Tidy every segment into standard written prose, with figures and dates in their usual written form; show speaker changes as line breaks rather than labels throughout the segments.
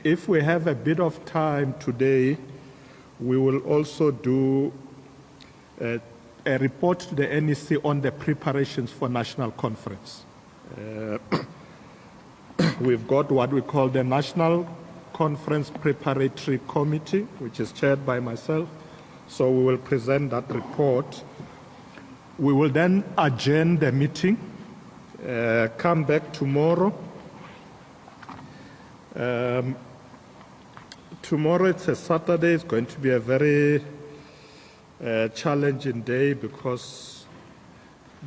If we have a bit of time today, we will also do a report to the NEC on the preparations for national conference. We've got what we call the National Conference Preparatory Committee, which is chaired by myself. So we will present that report. We will then adjourn the meeting, come back tomorrow. Tomorrow, it's a Saturday. It's going to be a very challenging day because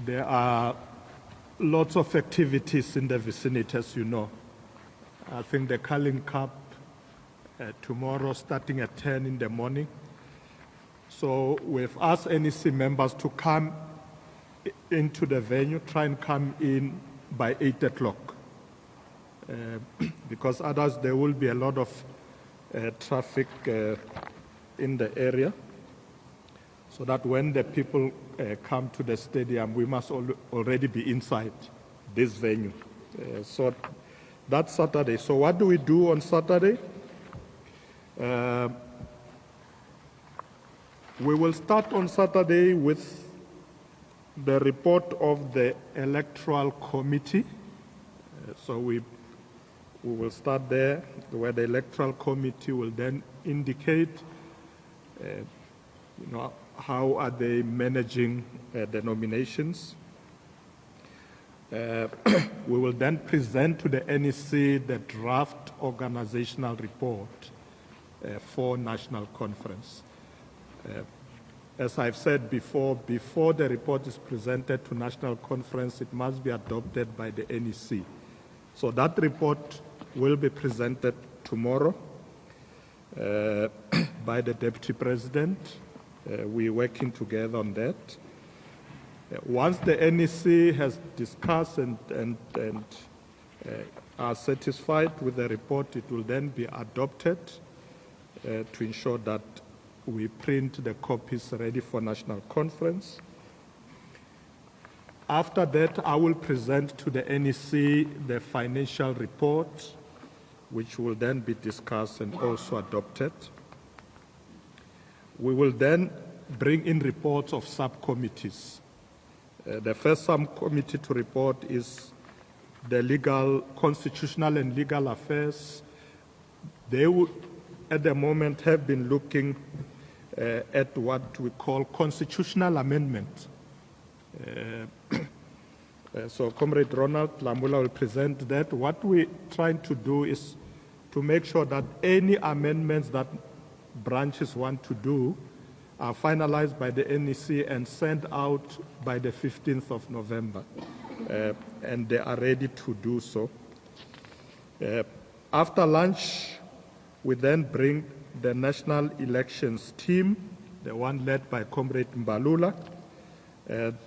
there are lots of activities in the vicinity, as you know. I think the Carling Cup tomorrow starting at 10 in the morning. So we've asked NEC members to come into the venue, try and come in by 8 o'clock. Because otherwise there will be a lot of traffic in the area, so that when the people come to the stadium, we must already be inside this venue. So that's Saturday. So what do we do on Saturday? We will start on Saturday with the report of the Electoral Committee. So we will start there, where the Electoral Committee will then indicate, how are they managing the nominations. We will then present to the NEC the draft organizational report for National Conference. As I've said before the report is presented to National Conference, it must be adopted by the NEC. So that report will be presented tomorrow by the Deputy President. We're working together on that. Once the NEC has discussed and are satisfied with the report, it will then be adopted to ensure that we print the copies ready for National Conference. After that, I will present to the NEC the financial report, which will then be discussed and also adopted. We will then bring in reports of subcommittees. The first subcommittee to report is the Constitutional and Legal Affairs. They would, at the moment, have been looking at what we call constitutional amendment. So Comrade Ronald Lamula will present that. What we're trying to do is to make sure that any amendments that branches want to do are finalized by the NEC and sent out by the 15th of November. And they are ready to do so. After lunch, we then bring the National Elections team, the one led by Comrade Mbalula.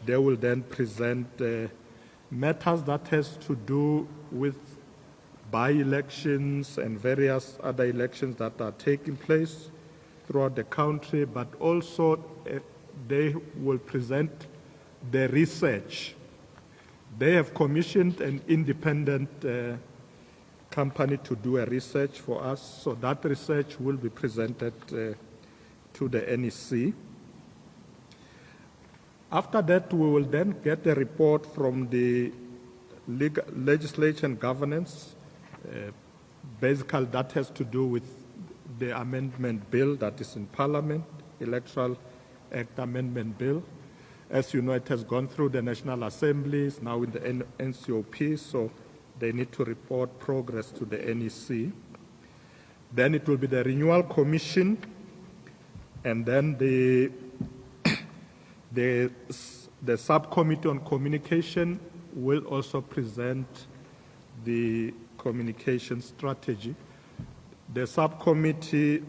They will then present matters that has to do with by-elections and various other elections that are taking place throughout the country, but also they will present the research. They have commissioned an independent company to do a research for us, so that research will be presented to the NEC. After that, we will then get a report from the Legislature and Governance. Basically, that has to do with the amendment bill that is in Parliament, Electoral Act Amendment Bill. As you know, it has gone through the National Assembly, it's now in the NCOP, so they need to report progress to the NEC. Then it will be the Renewal Commission, and then the Subcommittee on Communication will also present the communication strategy. The subcommittee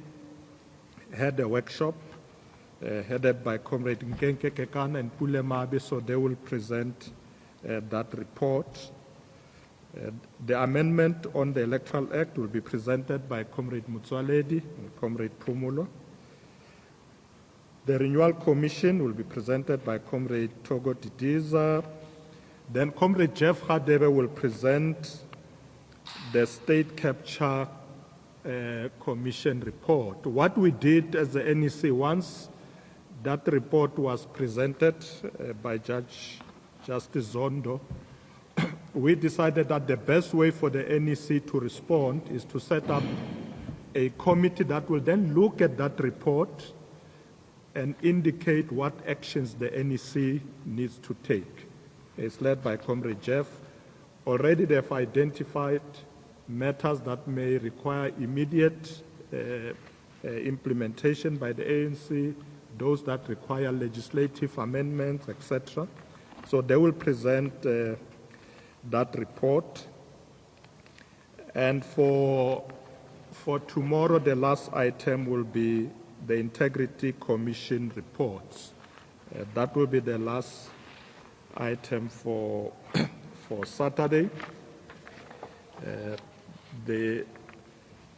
had a workshop headed by Comrade Nkenke Kekana and Pule Mabe, so they will present that report. The amendment on the Electoral Act will be presented by Comrade Mutsualedi and Comrade Pumulo. The Renewal Commission will be presented by Comrade Togo Didiza. Then Comrade Jeff Hadebe will present the State Capture Commission report. What we did as the NEC, once that report was presented by Justice Zondo, we decided that the best way for the NEC to respond is to set up a committee that will then look at that report and indicate what actions the NEC needs to take. It's led by Comrade Jeff. Already they've identified matters that may require immediate implementation by the ANC, those that require legislative amendments, etc. So they will present that report. And for tomorrow, the last item will be the Integrity Commission reports. That will be the last item for Saturday. The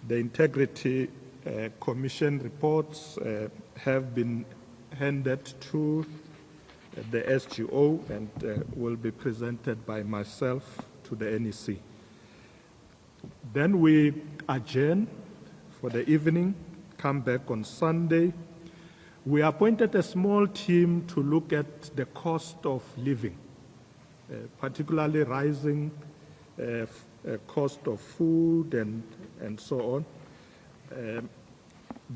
Integrity Commission reports have been handed to the SGO and will be presented by myself to the NEC. Then we adjourn for the evening, come back on Sunday. We appointed a small team to look at the cost of living, particularly rising cost of food and so on.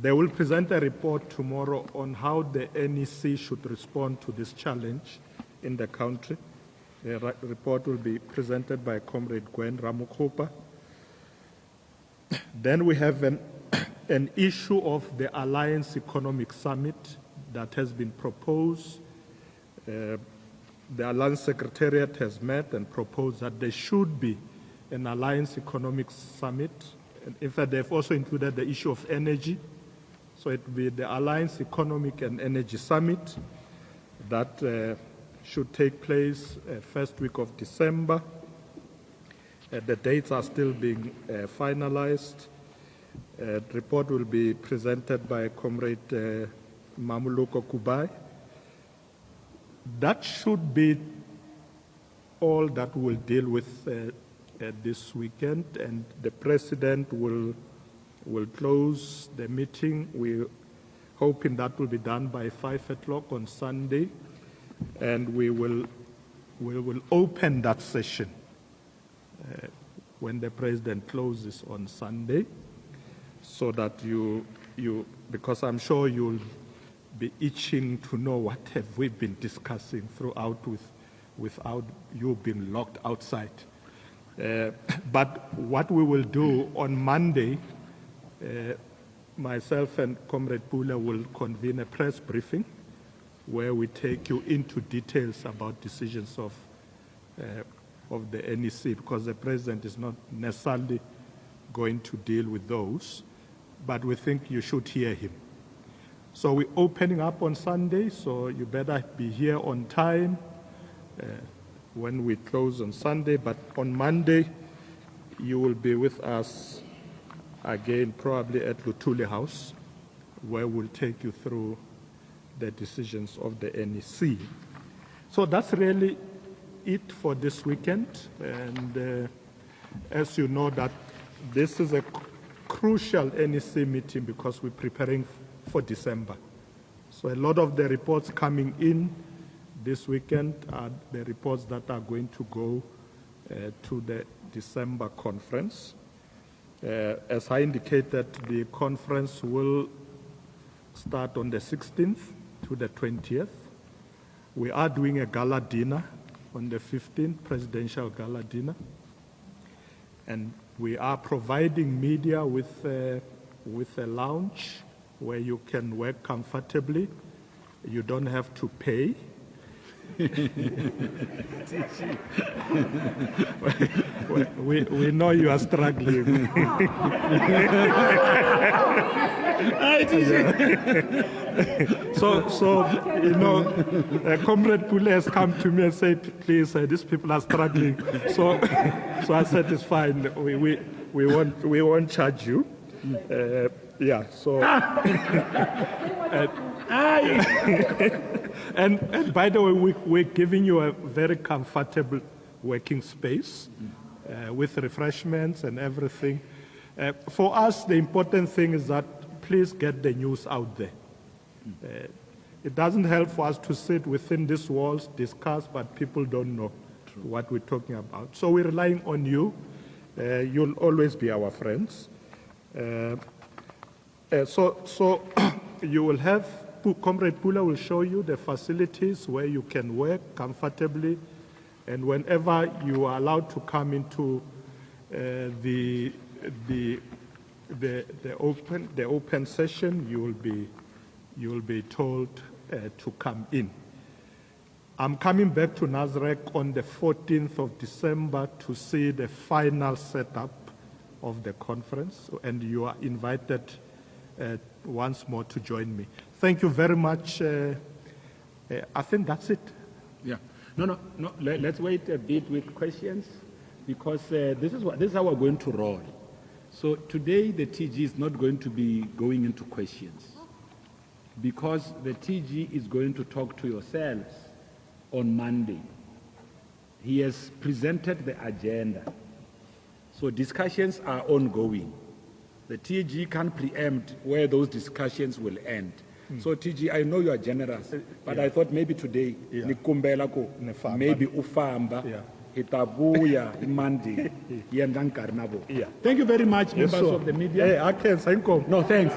They will present a report tomorrow on how the NEC should respond to this challenge in the country. The report will be presented by Comrade Gwen Ramokgopa. Then we have an issue of the Alliance Economic Summit that has been proposed. The Alliance Secretariat has met and proposed that there should be an Alliance Economic Summit. In fact, they've also included the issue of energy. So it will be the Alliance Economic and Energy Summit that should take place first week of December. The dates are still being finalized. The report will be presented by Comrade Mamuluko Kubai. That should be all that we'll deal with this weekend, and the President will close the meeting. We're hoping that will be done by 5 o'clock on Sunday, and we will open that session when the President closes on Sunday, so that you because I'm sure you'll be itching to know what have we been discussing throughout without you being locked outside. But what we will do on Monday, myself and Comrade Pula will convene a press briefing where we take you into details about decisions of the NEC, because the President is not necessarily going to deal with those, but we think you should hear him. So we're opening up on Sunday, so you better be here on time when we close on Sunday. But on Monday, you will be with us again, probably at Luthuli House, where we'll take you through the decisions of the NEC. So that's really it for this weekend. And as you know, that this is a crucial NEC meeting because we're preparing for December. So a lot of the reports coming in this weekend are the reports that are going to go to the December conference. As I indicated, the conference will start on the 16th to the 20th. We are doing a gala dinner on the 15th, presidential gala dinner. And we are providing media with a lounge where you can work comfortably. You don't have to pay. we know you are struggling. So you know, Comrade Pule has come to me and said, please, these people are struggling. So I said, it's fine. We won't charge you. Yeah. So. And by the way, we're giving you a very comfortable working space. with refreshments and everything. For us, the important thing is that please get the news out there. It doesn't help for us to sit within these walls, discuss, but people don't know what we're talking about. So we're relying on you. You'll always be our friends. So you will have, Comrade Pula will show you the facilities where you can work comfortably, and whenever you are allowed to come into the open session, you will be told to come in. I'm coming back to Nasrec on the 14th of December to see the final setup of the conference, and you are invited once more to join me. Thank you very much. I think that's it.
Yeah. No. Let's wait a bit with questions, because this is how we're going to roll. So today the TG is not going to be going into questions, because the TG is going to talk to yourselves on Monday. He has presented the agenda. So discussions are ongoing. The TG can't preempt where those discussions will end. So TG, I know you are generous, but I thought maybe today, maybe ufamba, itabuya, Monday, Thank you very much, members of the media.
Hey, I can't.
No, thanks.